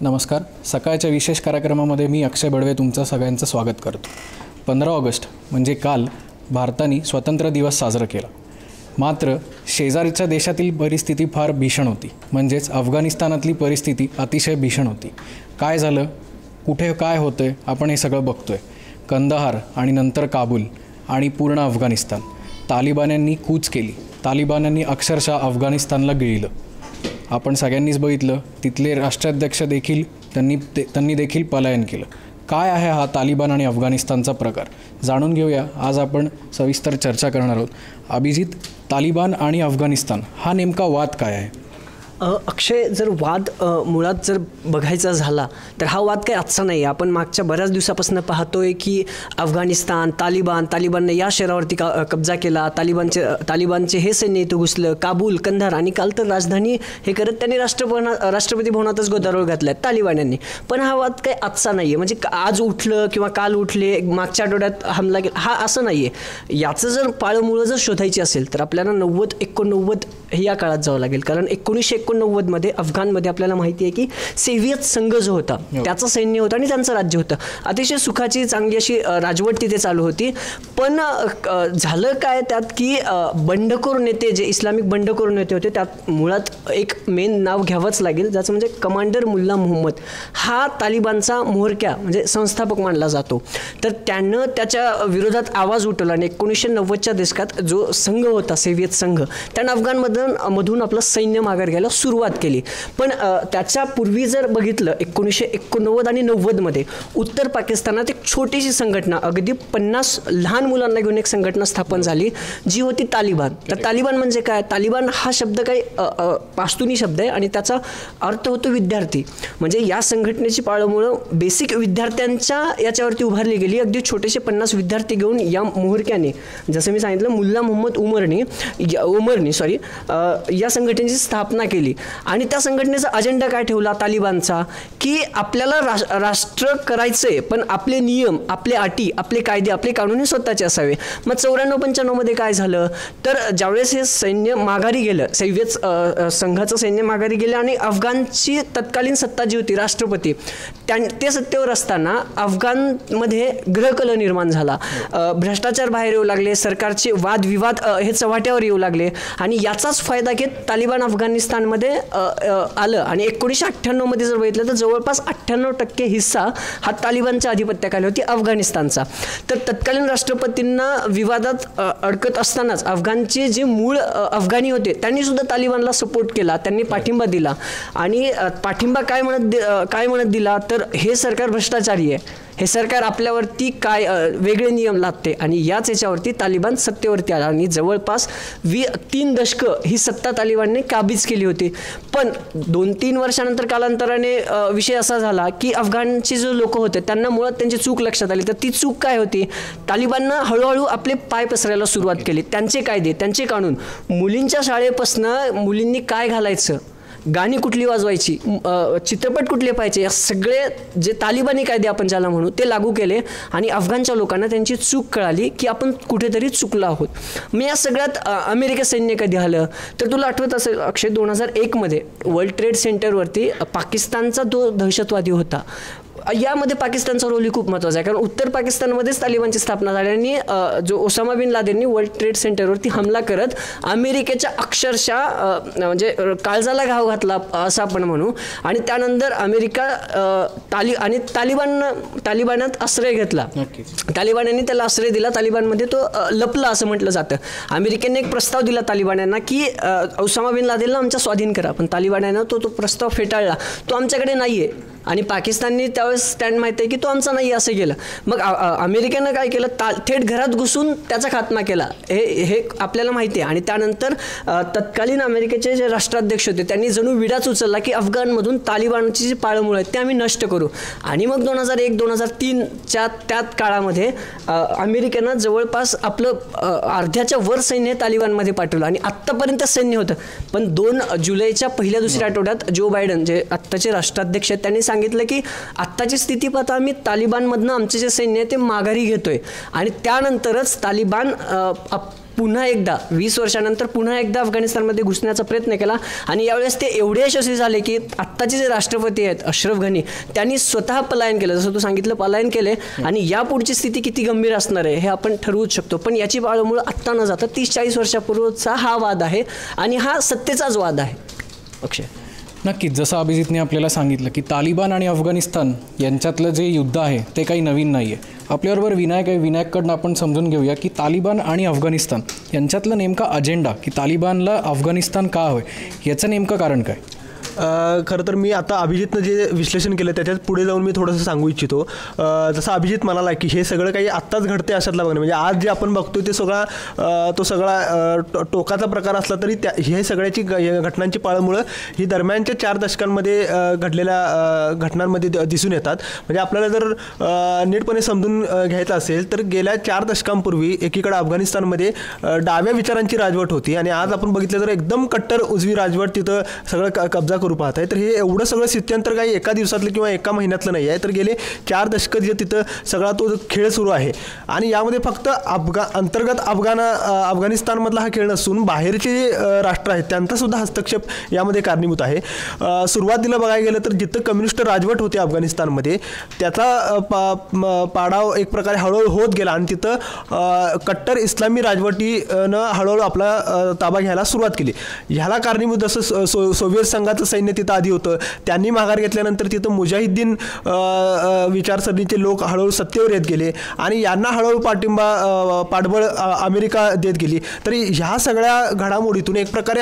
नमस्कार. सकाळच्या विशेष कार्यक्रमामध्ये मी अक्षय बडवे तुमचं सगळ्यांचं स्वागत करतो. 15 ऑगस्ट म्हणजे काल भारताने स्वतंत्र दिवस साजरा केला. मात्र शेजारच्या देशातील परिस्थिती फार भीषण होती. म्हणजेच अफगाणिस्तानातली परिस्थिती अतिशय भीषण होती. काय झालं, कुठे काय होतंय, आपण हे सगळं बघतोय. कंदाहार आणि नंतर काबूल आणि पूर्ण अफगाणिस्तान तालिबान्यांनी कूच केली. तालिबान्यांनी अक्षरशः अफगाणिस्तानला गिळलं. आपण सगळ्यांनीच बघितलं. तिथले राष्ट्राध्यक्ष देखील त्यांनी देखील पलायन केलं. काय आहे हा तालिबान आणि अफगाणिस्तानचा प्रकार, जाणून घेऊया. आज आपण सविस्तर चर्चा करणार आहोत. अभिजित, तालिबान आणि अफगाणिस्तान हा नेमका वाद काय आहे? अक्षय, जर वाद मुळात जर बघायचा झाला तर हा वाद काही आजचा नाही आहे. आपण मागच्या बऱ्याच दिवसापासून पाहतोय की अफगाणिस्तान, तालिबानने या शहरावरती कब्जा केला. तालिबानचे हे सैन्य इथं घुसलं. काबूल, कंधार आणि काल तर राजधानी हे करत त्यांनी राष्ट्रपती भवनातच गोदारोळ घातला आहे तालिबान्यांनी. पण हा वाद काही आजचा नाही आहे. म्हणजे आज उठलं किंवा काल उठले, मागच्या आठवड्यात हमला केला, हा असं नाही आहे. याचं जर पाळमुळं जर शोधायची असेल तर आपल्याला 90-89 या काळात जावं लागेल. कारण 1989मध्ये अफगाणमध्ये आपल्याला माहिती आहे की सोव्हिएत संघ जो होता त्याचं सैन्य होतं आणि त्यांचं राज्य होतं. अतिशय सुखाची चांगली अशी राजवट तिथे चालू होती. पण झालं काय त्यात की बंडखोर नेते, जे इस्लामिक बंडखोर नेते होते, त्यात मुळात एक मेन नाव घ्यावंच लागेल, ज्याचं म्हणजे कमांडर मुल्ला मोहम्मद. हा तालिबानचा म्होरक्या म्हणजे संस्थापक मानला जातो. तर त्यानं त्याच्या विरोधात आवाज उठवला आणि 1990च्या दशकात जो संघ होता सोव्हिएत संघ, त्यानं अफगाणमधून आपलं सैन्य माघार घ्यायला सुरुवात केली. पण त्याच्या पूर्वी जर बघितलं 1989 आणि 90मध्ये उत्तर पाकिस्तानात एक छोटीशी संघटना, अगदी 50 लहान मुलांना घेऊन एक संघटना स्थापन झाली, जी होती तालिबान. तर तालिबान म्हणजे काय? तालिबान हा शब्द काही पाश्तुनी शब्द आहे आणि त्याचा अर्थ होतो विद्यार्थी. म्हणजे या संघटनेची पाळंमुळं बेसिक विद्यार्थ्यांच्या याच्यावरती उभारली गेली. अगदी छोटेसे 50 विद्यार्थी घेऊन या मोहरक्याने, जसं मी सांगितलं, मुल्ला मोहम्मद उमरनी या संघटनेची स्थापना केली. आणि त्या संघटनेचा अजेंडा काय ठेवला तालिबानचा, की आपल्याला राष्ट्र करायचंय, पण आपले नियम, आपले अटी, आपले कायदे, आपले कानून हे स्वतःचे असावे. मग 94-95मध्ये काय झालं तर ज्यावेळेस हे सैन्य माघारी गेलं, सोव्हिएत संघाचं सैन्य माघारी गेलं आणि अफगाणची तत्कालीन सत्ता जी होती, राष्ट्रपती, ते सत्तेवर असताना अफगाणमध्ये ग्रहकलह निर्माण झाला. भ्रष्टाचार बाहेर येऊ लागले, सरकारचे वादविवाद हे चव्हाट्यावर येऊ लागले आणि याचाच फायदा घेत तालिबान अफगाणिस्तानमध्ये आलं. आणि 1998मध्ये जर बघितलं तर जवळपास 98% हिस्सा हा तालिबानच्या अधिपत्याखाली होती अफगाणिस्तानचा. तर तत्कालीन राष्ट्रपतींना विवादात अडकत असतानाच अफगाणचे जे मूळ अफगाणी होते त्यांनी सुद्धा तालिबानला सपोर्ट केला, त्यांनी पाठिंबा दिला. आणि पाठिंबा काय म्हणत दिला तर हे सरकार भ्रष्टाचारी आहे, हे सरकार आपल्यावरती काय वेगळे नियम लादते. आणि याच याच्यावरती तालिबान सत्तेवरती आला आणि जवळपास 3 दशकं ही सत्ता तालिबानने काबीज केली होती. पण 2-3 वर्षानंतर कालांतराने विषय असा झाला की अफगाणचे जे लोक होते त्यांना मुळात त्यांची चूक लक्षात आली. तर ती चूक काय होती, तालिबाननं हळूहळू आपले पाय पसरायला सुरुवात केली. त्यांचे कायदे, त्यांचे कानून, मुलींच्या शाळेपासनं मुलींनी काय घालायचं, गाणी कुठली वाजवायची, चित्रपट कुठले पाहायचे, या सगळे जे तालिबानी कायदे आपण ज्याला म्हणू ते लागू केले. आणि अफगाणच्या लोकांना त्यांची चूक कळाली की आपण कुठेतरी चुकलो आहोत. मग या सगळ्यात अमेरिका सैन्य कधी आलं तर तुला आठवत असेल अक्षय, 2001मध्ये वर्ल्ड ट्रेड सेंटरवरती पाकिस्तानचा तो दहशतवादी होता. यामध्ये पाकिस्तानचा रोलही खूप महत्त्वाचा आहे, कारण उत्तर पाकिस्तानमध्येच तालिबानची स्थापना झाली आणि जो ओसामा बिन लादेननी वर्ल्ड ट्रेड सेंटरवरती हमला करत अमेरिकेच्या अक्षरशः म्हणजे काळजाला घाव घातला असं आपण म्हणू. आणि त्यानंतर अमेरिका तालिबानात आश्रय घेतला. तालिबान्यांनी त्याला आश्रय दिला. तालिबानमध्ये तो लपला असं म्हटलं जातं. अमेरिकेने एक प्रस्ताव दिला तालिबान्यांना की ओसामा बिन लादेनला आमच्या स्वाधीन करा, पण तालिबान्यांना तो प्रस्ताव फेटाळला. तो आमच्याकडे नाही आहे. आणि पाकिस्तानने त्यावेळेस स्टँड माहिती आहे की तो आमचा नाही असं केलं. मग अमेरिकेनं काय केलं, थेट घरात घुसून त्याचा खात्मा केला, हे आपल्याला माहिती आहे. आणि त्यानंतर तत्कालीन अमेरिकेचे जे राष्ट्राध्यक्ष होते त्यांनी जणू विडाच उचलला की अफगाणमधून तालिबानची जी पाळंमुळं आहेत ते आम्ही नष्ट करू. आणि मग 2001-2003च्या त्यात काळामध्ये अमेरिकेनं जवळपास आपलं अर्ध्याच्या वर सैन्य तालिबानमध्ये पाठवलं आणि आत्तापर्यंत सैन्य होतं. पण 2 जुलैच्या पहिल्या-दुसऱ्या आठवड्यात जो बायडन, जे आत्ताचे राष्ट्राध्यक्ष आहेत, त्यांनी सांगितलं की आत्ताची स्थिती पाहता आम्ही तालिबानमधनं आमचे जे सैन्य आहे ते माघारी घेतोय. आणि त्यानंतरच तालिबान पुन्हा एकदा 20 वर्षानंतर पुन्हा एकदा अफगाणिस्तानमध्ये घुसण्याचा प्रयत्न केला. आणि यावेळेस ते एवढे यशस्वी झाले की आत्ताचे जे राष्ट्रपती आहेत अशरफ घनी, त्यांनी स्वतः पलायन केलं, जसं तू सांगितलं पलायन केले, आणि यापुढची स्थिती किती गंभीर असणार आहे हे आपण ठरवूच शकतो. पण याची पाळंमुळं आत्ता न जाता 30-40 वर्षापूर्वीचा हा वाद आहे आणि हा सत्तेचाच वाद आहे. अक्षय, नक्कीच, जसं अभिजितने आपल्याला सांगितलं की तालिबान आणि अफगाणिस्तान यांच्यातलं जे युद्ध आहे ते काही नवीन नाही आहे. आपल्याबरोबर विनायक आहे. विनायककडनं आपण समजून घेऊया की तालिबान आणि अफगाणिस्तान यांच्यातलं नेमका अजेंडा, की तालिबानला अफगाणिस्तान का हवं आहे याचं नेमकं कारण काय? खरं तर मी आता अभिजितनं जे विश्लेषण केलं त्याच्यात पुढे जाऊन मी थोडंसं सांगू इच्छितो. जसं अभिजित म्हणाला की हे सगळं काही आत्ताच घडते अशातला बघणं, म्हणजे आज जे आपण बघतोय ते सगळा टोकाचा प्रकार असला तरी हे सगळ्याची घटनांची पाळंमुळं ही दरम्यानच्या 4 दशकांमध्ये घडलेल्या घटनांमध्ये दिसून येतात. म्हणजे आपल्याला जर नीटपणे समजून घ्यायचं असेल तर गेल्या 4 दशकांपूर्वी एकीकडे अफगाणिस्तानमध्ये डाव्या विचारांची राजवट होती आणि आज आपण बघितलं तर एकदम कट्टर उजवी राजवट तिथं सगळं कब्जा करू पाहत आहे. तर हे एवढं सगळं स्थित्यंतर काही एका दिवसातलं किंवा एका महिन्यातलं नाही आहे, तर गेले 4 दशकं जे तिथं सगळा तो खेळ सुरू आहे. आणि यामध्ये फक्त अंतर्गत अफगाणिस्तानमधला हा खेळ नसून बाहेरचे जे राष्ट्र आहेत त्यांचा सुद्धा हस्तक्षेप यामध्ये कारणीभूत आहे. सुरुवातीला बघायला गेलं तर जिथं कम्युनिस्ट राजवट होती अफगाणिस्तानमध्ये त्याचा पाडाव एक प्रकारे हळूहळू होत गेला आणि तिथं कट्टर इस्लामी राजवटीनं हळूहळू आपला ताबा घ्यायला सुरुवात केली. ह्याला कारणीभूत जसं सोव्हिएत संघाचं सैन्य तिथं आधी होतं, त्यांनी माघार घेतल्यानंतर तिथं मुजाहिद्दीन विचारसरणीचे लोक हळूहळू सत्तेवर येत गेले आणि यांना हळूहळू पाठबळ अमेरिका देत गेली. तरी ह्या सगळ्या घडामोडीतून एक प्रकारे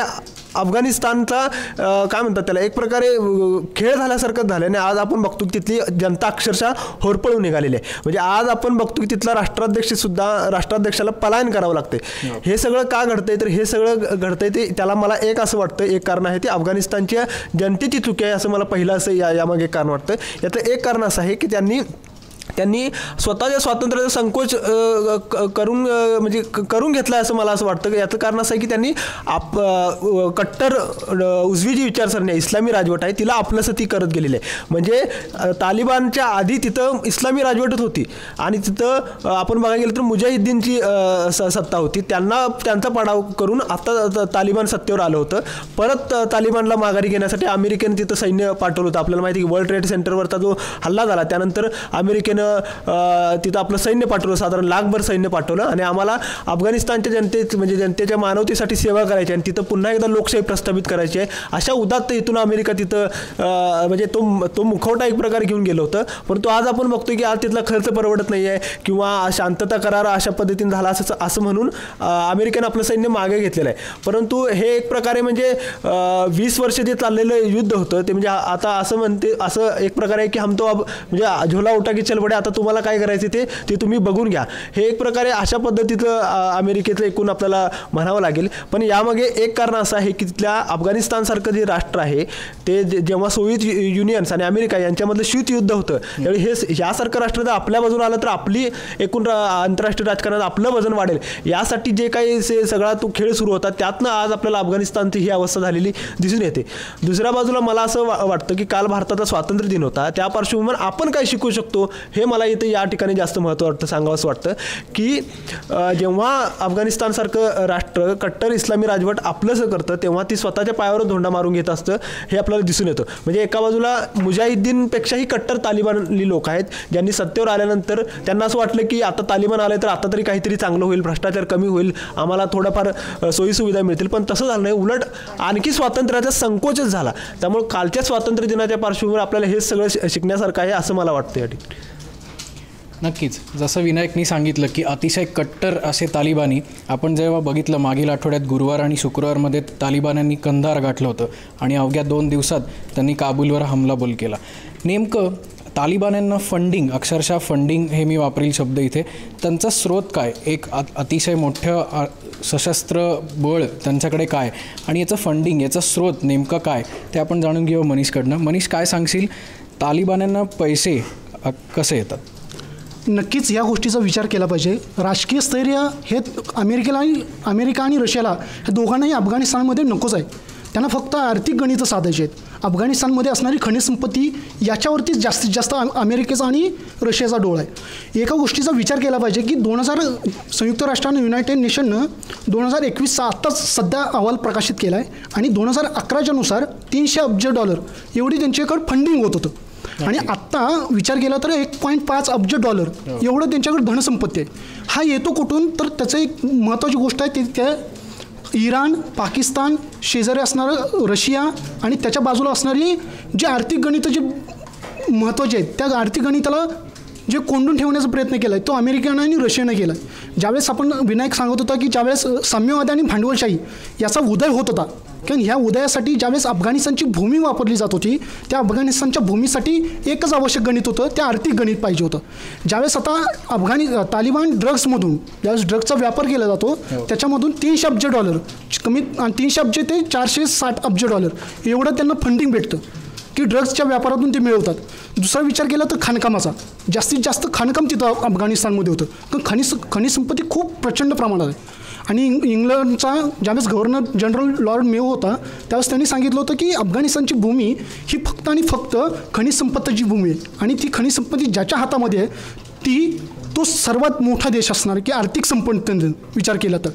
अफगाणिस्तानचा काय म्हणतात त्याला एक प्रकारे खेळ झाल्यासारखं झालं आणि आज आपण बघतो की तिथली जनता अक्षरशः होरपळून निघालेली आहे. म्हणजे आज आपण बघतो की तिथला राष्ट्राध्यक्षाला पलायन करावं लागते. हे सगळं का घडतंय तर हे सगळं घडतंय ते त्याला मला एक असं वाटतं एक कारण आहे ते अफगाणिस्तानच्या जनतेची चूक आहे असं मला पहिलं असं यामागे कारण वाटतं. याचं एक कारण असं आहे की त्यांनी स्वतःच्या स्वातंत्र्याचा संकोच करून घेतला असं मला असं वाटतं. याचं कारण असं आहे की त्यांनी कट्टर उजवी जी विचारसरणी आहे इस्लामी राजवट आहे तिला आपलंसं ती करत गेलेली आहे. म्हणजे तालिबानच्या आधी तिथं इस्लामी राजवटच होती आणि तिथं आपण बघायला गेलं तर मुजाहिद्दीनची सत्ता होती. त्यांचा पाडाव करून आता तालिबान सत्तेवर आलं होतं. परत तालिबानला माघारी घेण्यासाठी अमेरिकेनं तिथं सैन्य पाठवलं होतं. आपल्याला माहिती की वर्ल्ड ट्रेड सेंटरवरचा जो हल्ला झाला त्यानंतर अमेरिकेनं तिथं आपलं सैन्य पाठवलं, साधारण लाखभर सैन्य पाठवलं आणि आम्हाला अफगाणिस्तानच्या जनतेच्या मानवतेसाठी सेवा करायची आणि तिथं पुन्हा एकदा लोकशाही प्रस्थापित करायची आहे अशा उदात्त हेतून अमेरिका तिथं म्हणजे तो मुखवटा एक प्रकारे घेऊन गेलं होतं. परंतु आज आपण बघतोय की आज तिथला खर्च परवडत नाही आहे किंवा शांतता करार अशा पद्धतीने झाला असं म्हणून अमेरिकेनं आपलं सैन्य मागे घेतलेलं आहे. परंतु हे एक प्रकारे म्हणजे 20 वर्ष जे चाललेलं युद्ध होतं ते म्हणजे आता असं एक प्रकारे आहे की हम तो अब म्हणजे झोला उठा की चल पडे, आता तुम्हाला काय करायचं ते तुम्ही बघून घ्या. हे एक प्रकारे अशा पद्धतीचं अमेरिकेचं एकूण आपल्याला म्हणावं लागेल. पण यामागे एक कारण असं आहे की तिथल्या अफगाणिस्तानसारखं जे राष्ट्र आहे ते जेव्हा सोव्हिएत युनियन्स आणि अमेरिका यांच्यामधलं शीतयुद्ध होतं त्यावेळी हे यासारखं राष्ट्र जर आपल्या बाजूला आलं तर आपली एकूण आंतरराष्ट्रीय राजकारणात आपलं वजन वाढेल. यासाठी जे काही सगळा तो खेळ सुरू होता त्यातनं आज आपल्याला अफगाणिस्तानची ही अवस्था झालेली दिसून येते. दुसऱ्या बाजूला मला असं वाटतं की काल भारताचा स्वातंत्र्य दिन होता, त्या पार्श्वभूमीवर आपण काय शिकू शकतो हे मला इथे या ठिकाणी जास्त महत्त्व वाटतं सांगावं असं वाटतं की जेव्हा अफगाणिस्तानसारखं राष्ट्र कट्टर इस्लामी राजवट आपलंसं करतं तेव्हा ती स्वतःच्या पायावर धोंडा मारून घेत असतं हे आपल्याला दिसून येतं. म्हणजे एका बाजूला मुजाहिद्दीनपेक्षाही कट्टर तालिबानी लोक आहेत ज्यांनी सत्तेवर आल्यानंतर त्यांना असं वाटलं की आता तालिबान आले तर आता तरी काहीतरी चांगलं होईल, भ्रष्टाचार कमी होईल, आम्हाला थोडाफार सोयीसुविधा मिळतील. पण तसं झालं नाही, उलट आणखी स्वातंत्र्याचा संकोचच झाला. त्यामुळे कालच्या स्वातंत्र्य दिनाच्या पार्श्वभूमीवर आपल्याला हे सगळं शिकण्यासारखं आहे असं मला वाटतं या ठिकाणी. नक्कीच, जसं विनायकनी सांगितलं की अतिशय कट्टर असे तालिबानी आपण जेव्हा बघितलं मागील आठवड्यात गुरुवार आणि शुक्रवारमध्ये तालिबान्यांनी कंधार गाठलं होतं आणि अवघ्या 2 दिवसात त्यांनी काबूलवर हमलाबोल केला. नेमकं तालिबान्यांना फंडिंग, अक्षरशः फंडिंग हे मी वापरील शब्द इथे, त्यांचा स्रोत काय, एक अतिशय मोठं सशस्त्र बळ त्यांच्याकडे काय आणि याचं फंडिंग, याचा स्रोत नेमकं काय ते आपण जाणून घेऊ मनीषकडनं. मनीष, काय सांगशील, तालिबान्यांना पैसे कसे येतात? नक्कीच या गोष्टीचा विचार केला पाहिजे. राजकीय स्थैर्य हे अमेरिका आणि रशियाला हे दोघांनाही अफगाणिस्तानमध्ये नकोच आहे. त्यांना फक्त आर्थिक गणितं साधायची आहेत. अफगाणिस्तानमध्ये असणारी खनिज संपत्ती याच्यावरतीच जास्तीत जास्त अमेरिकेचा आणि रशियाचा डोळा आहे. एका गोष्टीचा विचार केला पाहिजे की संयुक्त राष्ट्रानं युनायटेड नेशननं 2021चा आत्ताच सध्या अहवाल प्रकाशित केला आहे आणि 2011च्या नुसार $300 अब्ज एवढी त्यांच्याकडे फंडिंग होत होतं. आणि आत्ता विचार केला तर $1.5 अब्ज एवढं त्यांच्याकडे धनसंपत्ती आहे. हा येतो कुठून? तर त्याचं एक महत्त्वाची गोष्ट आहे ते त्या इराण, पाकिस्तान, शेजारी असणारं रशिया आणि त्याच्या बाजूला असणारी जी आर्थिक गणितं जे महत्त्वाचे आहेत त्या आर्थिक गणिताला जे कोंडून ठेवण्याचा प्रयत्न केला आहे तो अमेरिकेनं आणि रशियानं केला आहे. ज्यावेळेस आपण विनायक सांगत होता की ज्यावेळेस साम्यवाद आणि भांडवलशाही याचा उदय होत होता, कारण ह्या उदयासाठी ज्यावेळेस अफगाणिस्तानची भूमी वापरली जात होती त्या अफगाणिस्तानच्या भूमीसाठी एकच आवश्यक गणित होतं, ते आर्थिक गणित पाहिजे होतं. ज्यावेळेस आता तालिबान ड्रग्समधून ज्यावेळेस ड्रग्सचा व्यापार केला जातो त्याच्यामधून $300 अब्ज कमीत आणि $300 अब्ज ते $460 अब्ज एवढं त्यांना फंडिंग भेटतं की ड्रग्सच्या व्यापारातून ते मिळवतात. दुसरा विचार केला तर खाणकामाचा, जास्तीत जास्त खाणकाम तिथं अफगाणिस्तानमध्ये होतं, कारण खनिज संपत्ती खूप प्रचंड प्रमाणात आहे. आणि इंग्लंडचा ज्यावेळेस गव्हर्नर जनरल लॉर्ड मेयो होता त्यावेळेस त्यांनी सांगितलं होतं की अफगाणिस्तानची भूमी ही फक्त आणि फक्त खनिज संपत्तीची भूमी आहे आणि ती खनिज संपत्ती ज्याच्या हातामध्ये आहे तो सर्वात मोठा देश असणार की आर्थिक संपत्तीने विचार केला तर.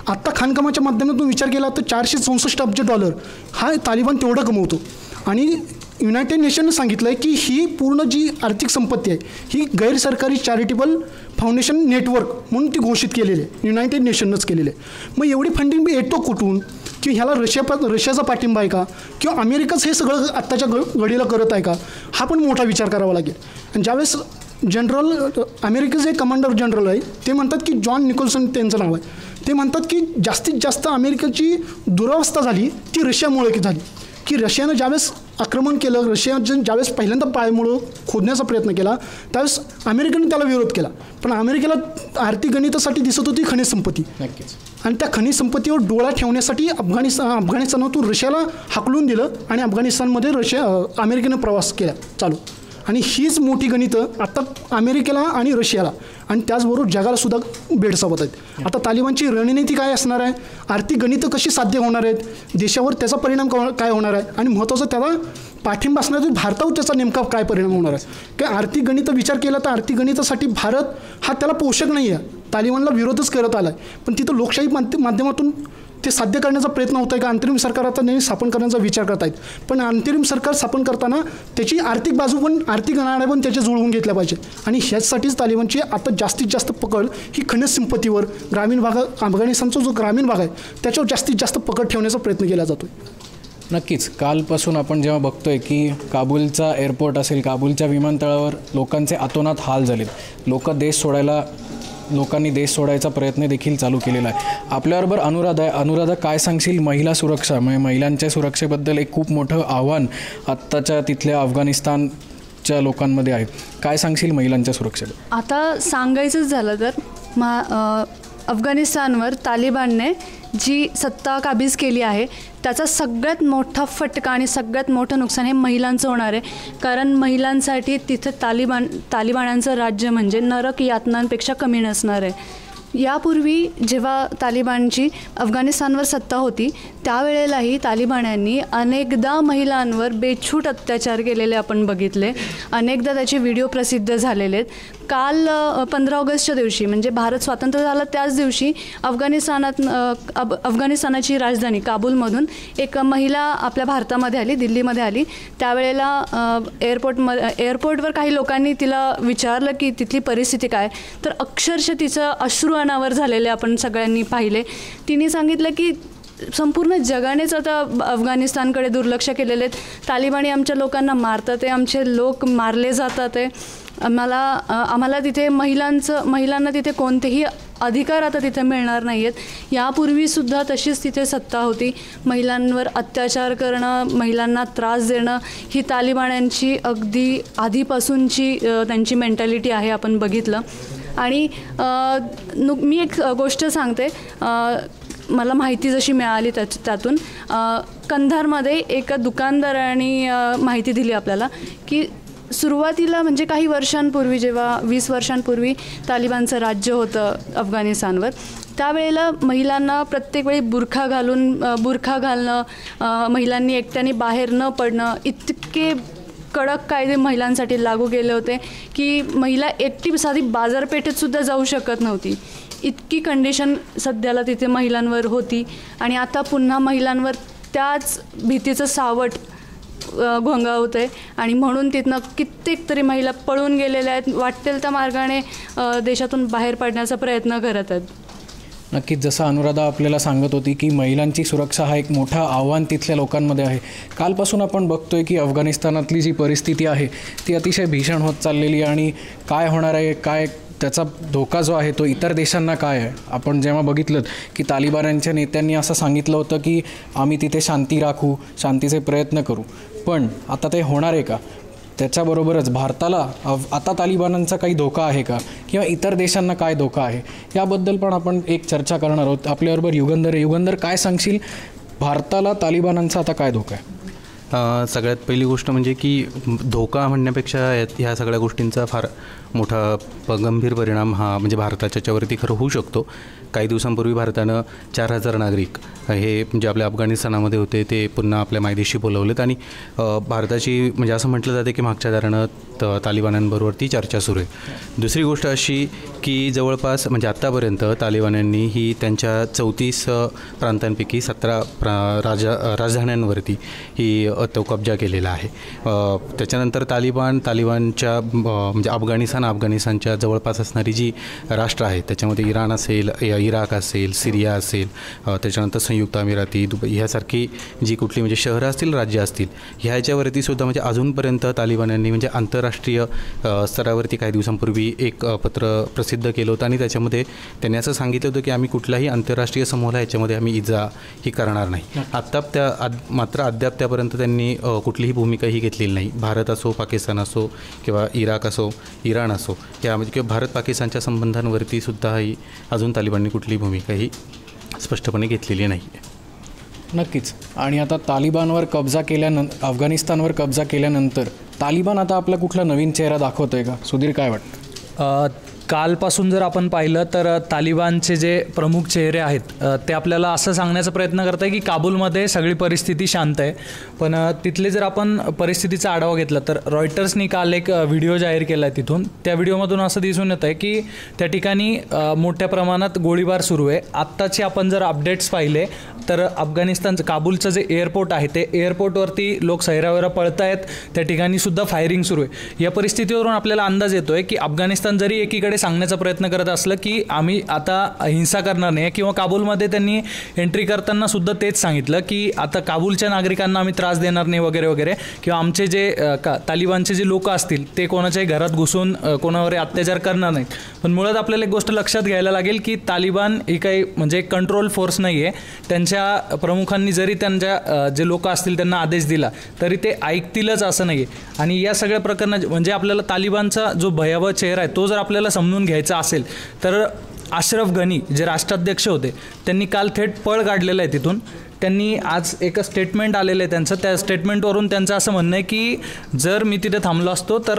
आत्ता खाणकामाच्या माध्यमातून विचार केला तर $464 अब्ज हा तालिबान तेवढं कमवतो. आणि युनायटेड नेशननं सांगितलं आहे की ही पूर्ण जी आर्थिक संपत्ती आहे ही गैरसरकारी चॅरिटेबल फाउंडेशन नेटवर्क म्हणून ती घोषित केलेली आहे, युनायटेड नेशननंच केलेली आहे. मग एवढी फंडिंग येतो कुठून? की ह्याला रशियाचा पाठिंबा आहे का किंवा अमेरिकाच हे सगळं आत्ताच्या घडीला करत आहे का? हा पण मोठा विचार करावा लागेल. आणि ज्यावेळेस अमेरिकेचे कमांडर जनरल आहे ते म्हणतात की जॉन निकोल्सन त्यांचं नाव आहे, ते म्हणतात की जास्तीत जास्त अमेरिकेची दुरावस्था झाली ती रशियामुळे झाली. की रशियानं ज्यावेळेस आक्रमण केलं, रशियानं ज्यावेळेस पहिल्यांदा पाळमुळं खोदण्याचा प्रयत्न केला त्यावेळेस अमेरिकेने त्याला विरोध केला, पण अमेरिकेला आर्थिक गणितासाठी दिसत होती खनिज संपत्ती. नक्कीच. आणि त्या खनिज संपत्तीवर डोळा ठेवण्यासाठी अफगाणिस्तानातून रशियाला हाकलून दिलं आणि अफगाणिस्तानमध्ये अमेरिकेनं प्रवास केला चालू. आणि हीच मोठी गणितं आता अमेरिकेला आणि रशियाला आणि त्याचबरोबर जगाला सुद्धा भेडसावत आहेत. आता तालिबानची रणनीती काय असणार आहे, आर्थिक गणितं कशी साध्य होणार आहेत, देशावर त्याचा परिणाम काय होणार आहे आणि महत्त्वाचं त्याला पाठिंबा असणार तर भारतावर त्याचा नेमका काय परिणाम होणार आहे. की आर्थिक गणितं विचार केला तर आर्थिक गणितासाठी भारत हा त्याला पोषक नाही आहे, तालिबानला विरोधच करत आला आहे. पण तिथं लोकशाही माध्यमातून ते साध्य करण्याचा प्रयत्न होत आहे का? अंतरिम सरकार आता नेहमी स्थापन करण्याचा विचार करत आहेत, पण अंतरिम सरकार स्थापन करताना त्याची आर्थिक बाजू पण आर्थिक अनाड्या पण त्याच्या जुळवून घेतल्या पाहिजे. आणि ह्याचसाठीच तालिबानची आता जास्तीत जास्त पकड ही खनिज संपत्तीवर ग्रामीण भागात अफगाणिस्तानचा जो ग्रामीण भाग आहे त्याच्यावर जास्तीत जास्त पकड ठेवण्याचा प्रयत्न केला जातो. नक्कीच. कालपासून आपण जेव्हा बघतोय की काबूलचा एअरपोर्ट असेल, काबूलच्या विमानतळावर लोकांचे अतोनात हाल झालेत, लोकांनी देश सोडायचा प्रयत्न देखील चालू केलेला आहे. आपल्याबरोबर अनुराधा, काय सांगशील महिला सुरक्षा, म्हणजे महिलांच्या सुरक्षेबद्दल एक खूप मोठं आव्हान आत्ताच्या तिथल्या अफगाणिस्तानच्या लोकांमध्ये आहे. काय सांगशील महिलांच्या सुरक्षेबद्दल? आता सांगायचंच झालं तर अफगाणिस्तानवर तालिबानने जी सत्ता काबीज केली आहे त्याचा सगळ्यात मोठा फटका आणि सगळ्यात मोठं नुकसान हे महिलांचं होणार आहे. कारण महिलांसाठी तिथे तालिबानांचं राज्य म्हणजे नरक यातनांपेक्षा कमी नसणार आहे. यापूर्वी जेव्हा तालिबानची अफगाणिस्तानवर सत्ता होती त्यावेळेलाही तालिबान्यांनी अनेकदा महिलांवर बेछूट अत्याचार केलेले आपण बघितले, अनेकदा त्याचे व्हिडिओ प्रसिद्ध झालेले आहेत. काल 15 ऑगस्टच्या दिवशी म्हणजे भारत स्वतंत्र झाला त्याच दिवशी अफगाणिस्तानाची राजधानी काबूलमधून एक महिला आपल्या भारतामध्ये आली, दिल्लीमध्ये आली. त्यावेळेला एअरपोर्टवर काही लोकांनी तिला विचारलं की तिथली परिस्थिती काय, तर अक्षरशः तिचं अश्रू अनावर झालेले आपण सगळ्यांनी पाहिले. तिने सांगितलं की संपूर्ण जगानेच आता अफगाणिस्तानकडे दुर्लक्ष केलेले आहेत, तालिबानी आमच्या लोकांना मारतात आहे, आमचे लोक मारले जातात आहे, आम्हाला तिथे महिलांना तिथे कोणतेही अधिकार आता तिथे मिळणार नाही आहेत. यापूर्वीसुद्धा तशीच तिथे सत्ता होती, महिलांवर अत्याचार करणं, महिलांना त्रास देणं ही तालिबान्यांची अगदी आधीपासूनची त्यांची मेंटॅलिटी आहे, आपण बघितलं. आणि मी एक गोष्ट सांगते, मला माहिती जशी मिळाली त्यातून कंधारमध्ये एका दुकानदाराने माहिती दिली आपल्याला की सुरुवातीला म्हणजे काही वर्षांपूर्वी, जेव्हा 20 वर्षांपूर्वी तालिबानचं राज्य होतं अफगाणिस्तानवर, त्यावेळेला महिलांना प्रत्येक वेळी बुरखा घालणं, महिलांनी एकट्याने बाहेर न पडणं, इतके कडक कायदे महिलांसाठी लागू केले होते की महिला एकटी साधी बाजारपेठेतसुद्धा जाऊ शकत नव्हती. इतकी कंडिशन सध्याला तिथे महिलांवर होती. आणि आता पुन्हा महिलांवर त्याच भीतीचं सावट घोंगावत आहे आणि म्हणून तिथनं कित्येक तरी महिला पळून गेलेल्या आहेत. वाटेल त्या मार्गाने देशातून बाहेर पडण्याचा प्रयत्न करत आहेत. नक्कीच, जसं अनुराधा आपल्याला सांगत होती की महिलांची सुरक्षा हा एक मोठा आव्हान तिथल्या लोकांमध्ये आहे. कालपासून आपण बघतोय की अफगाणिस्तानातली जी परिस्थिती आहे ती अतिशय भीषण होत चाललेली आहे. आणि काय होणार आहे, काय त्याचा धोका जो आहे तो इतर देशांना काय आहे. आपण जेव्हा बघितलं की तालिबान्यांच्या नेत्यांनी असं सांगितलं होतं की आम्ही तिथे शांती राखू, शांतीचे प्रयत्न करू, पण आता ते होणार आहे का? त्याच्याबरोबरच भारताला आता तालिबानांचा काही धोका आहे का, किंवा इतर देशांना काय धोका आहे, याबद्दल पण आपण एक चर्चा करणार आहोत. आपल्याबरोबर युगंधर, काय सांगशील, भारताला तालिबानांचा आता काय धोका आहे? सगळ्यात पहिली गोष्ट म्हणजे की धोका म्हणण्यापेक्षा ह्या सगळ्या गोष्टींचा फार मोठा गंभीर परिणाम हा म्हणजे भारताच्या याच्यावरती खरं होऊ शकतो. काही दिवसांपूर्वी भारतानं 4000 नागरिक हे म्हणजे आपल्या अफगाणिस्तानामध्ये होते ते पुन्हा आपल्या मायदेशी बोलवलेत. आणि भारताची म्हणजे असं म्हटलं जाते की मागच्या दारानं तालिबान्यांबरोबरती चर्चा सुरू आहे. दुसरी गोष्ट अशी की जवळपास म्हणजे आत्तापर्यंत तालिबान्यांनी ही त्यांच्या 34 प्रांतांपैकी 17 राजधान्यांवरती ही तो कब्जा केलेला आहे. त्याच्यानंतर तालिबानच्या म्हणजे अफगाणिस्तानच्या जवळपास असणारी जी राष्ट्र आहेत त्याच्यामध्ये इराण असेल, इराक असेल, सिरिया असेल, त्याच्यानंतर संयुक्त अमिराती, दुबई ह्यासारखी जी कुठली म्हणजे शहरं असतील, राज्य असतील, ह्याच्यावरती सुद्धा म्हणजे अजूनपर्यंत तालिबान्यांनी म्हणजे आंतरराष्ट्रीय स्तरावरती काही दिवसांपूर्वी एक पत्र प्रसिद्ध केलं होतं. आणि त्याच्यामध्ये त्यांनी असं सांगितलं होतं की आम्ही कुठल्याही आंतरराष्ट्रीय समूहाला ह्याच्यामध्ये आम्ही इजा ही करणार नाही. मात्र अद्याप त्यापर्यंत त्यांनी कुठलीही भूमिका ही घेतलेली नाही. भारत असो, पाकिस्तान असो, किंवा इराक असो, इराण असो, या म्हणजे किंवा भारत पाकिस्तानच्या संबंधांवरती सुद्धा ही अजून तालिबानने कुठलीही भूमिका ही स्पष्टपणे घेतलेली नाही. नक्कीच. आणि आता तालिबानवर कब्जा अफगाणिस्तानवर कब्जा केल्यानंतर तालिबान आता आपला कुठला नवीन चेहरा दाखवतोय का? सुधीर, काय वाटतं? कालपासून जर आपण पाहिलं तर तालिबानचे जे प्रमुख चेहरे आहेत ते आपल्याला असं सांगण्याचा प्रयत्न करत आहे की काबूलमध्ये सगळी परिस्थिती शांत आहे. पण तिथले जर आपण परिस्थितीचा आढावा घेतला तर रॉयटर्सनी काल एक व्हिडिओ जाहीर केला आहे. तिथून त्या व्हिडिओमधून असं दिसून येतं आहे की त्या ठिकाणी मोठ्या प्रमाणात गोळीबार सुरू आहे. आत्ताचे आपण जर अपडेट्स पाहिले तर अफगाणिस्तानचं काबूलचं जे एअरपोर्ट आहे ते एअरपोर्टवरती लोक सैरावैरा पळत आहेत, त्या ठिकाणी सुद्धा फायरिंग सुरू आहे. या परिस्थितीवरून आपल्याला अंदाज येतो आहे की अफगाणिस्तान जरी एकीकडे सांगण्याचा प्रयत्न करत असलं की आम्ही आता हिंसा करणार नाही, किंवा काबूलमध्ये त्यांनी एंट्री करताना सुद्धा तेच सांगितलं की आता काबूलच्या नागरिकांना आम्ही त्रास देणार नाही वगैरे वगैरे, किंवा आमचे जे तालिबानचे जे लोक असतील ते कोणाच्याही घरात घुसून कोणावर अत्याचार करणार नाहीत. पण मुळात आपल्याला एक गोष्ट लक्षात घ्यायला लागेल की तालिबान ही काही म्हणजे कंट्रोल फोर्स नाही आहे. त्यांच्या प्रमुखांनी जरी त्यांच्या जे लोक असतील त्यांना आदेश दिला तरी ते ऐकतीलच असं नाही आहे. आणि या सगळ्या प्रकरणात म्हणजे आपल्याला तालिबानचा जो भयावह चेहरा आहे तो जर आपल्याला समजून घ्यायचा असेल तर अशरफ गनी जे राष्ट्राध्यक्ष होते त्यांनी काल थेट पळ काढलेलं आहे तिथून. त्यांनी आज एक स्टेटमेंट आलेलं आहे त्यांचं. त्या स्टेटमेंटवरून त्यांचं असं म्हणणं आहे की जर मी तिथे थांबलो असतो तर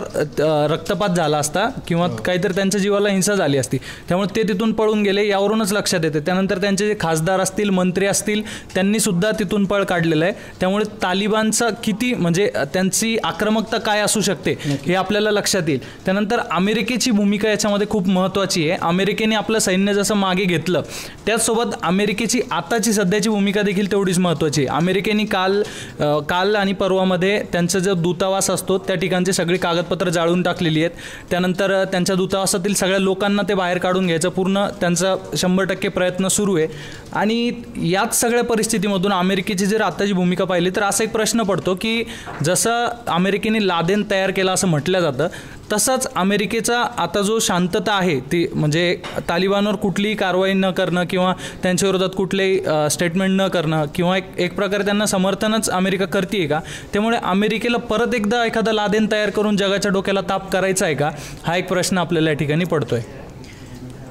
रक्तपात झाला असता किंवा काहीतरी त्यांच्या जीवाला हिंसा झाली असती, त्यामुळे ते तिथून पळून गेले, यावरूनच लक्षात येते. त्यानंतर त्यांचे जे खासदार असतील, मंत्री असतील, त्यांनीसुद्धा तिथून पळ काढलेलं आहे. त्यामुळे तालिबानचा किती म्हणजे त्यांची आक्रमकता काय असू शकते हे आपल्याला लक्षात येईल. त्यानंतर अमेरिकेची भूमिका याच्यामध्ये खूप महत्त्वाची आहे. अमेरिकेने आपलं सैन्य जसं मागे घेतलं त्याचसोबत अमेरिकेची आताची सध्याची भूमिका देखील तेवढीच महत्त्वाची आहे. अमेरिकेने काल आणि परवामध्ये त्यांचा जो दूतावास असतो त्या ठिकाणचे सगळी कागदपत्र जाळून टाकलेली आहेत. त्यानंतर त्यांच्या दूतावासातील सगळ्या लोकांना ते बाहेर काढून घ्यायचं पूर्ण त्यांचा 100% प्रयत्न सुरू आहे. आणि याच सगळ्या परिस्थितीमधून अमेरिकेची जर आताची भूमिका पाहिली तर असा एक प्रश्न पडतो की जसं अमेरिकेने लादेन तयार केला असं म्हटलं जातं तसंच अमेरिकेचा आता जो शांतता आहे ती म्हणजे तालिबानवर कुठलीही कारवाई न करणं किंवा त्यांच्या विरोधात कुठलेही स्टेटमेंट न करणं किंवा एक प्रकारे त्यांना समर्थनच अमेरिका करते का? त्यामुळे अमेरिकेला परत एकदा एखादा लादेन तयार करून जगाच्या डोक्याला ताप करायचा आहे का, हा एक प्रश्न आपल्याला या ठिकाणी पडतोय.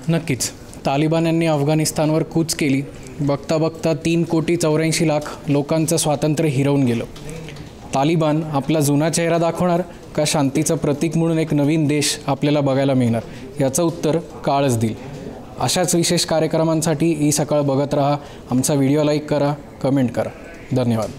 नक्कीच. तालिबान्यांनी अफगाणिस्तानवर कूच केली. बघता बघता 3,84,00,000 लोकांचं स्वातंत्र्य हिरावून गेलं. तालिबान आपला जुना चेहरा दाखवणार का शांतीचं प्रतीक म्हणून एक नवीन देश आपल्याला बघायला मिळणार याचं उत्तर काळच देईल. अशाच विशेष कार्यक्रमांसाठी ही सकाळ बघत राहा. आमचा व्हिडिओ लाईक करा, कमेंट करा. धन्यवाद.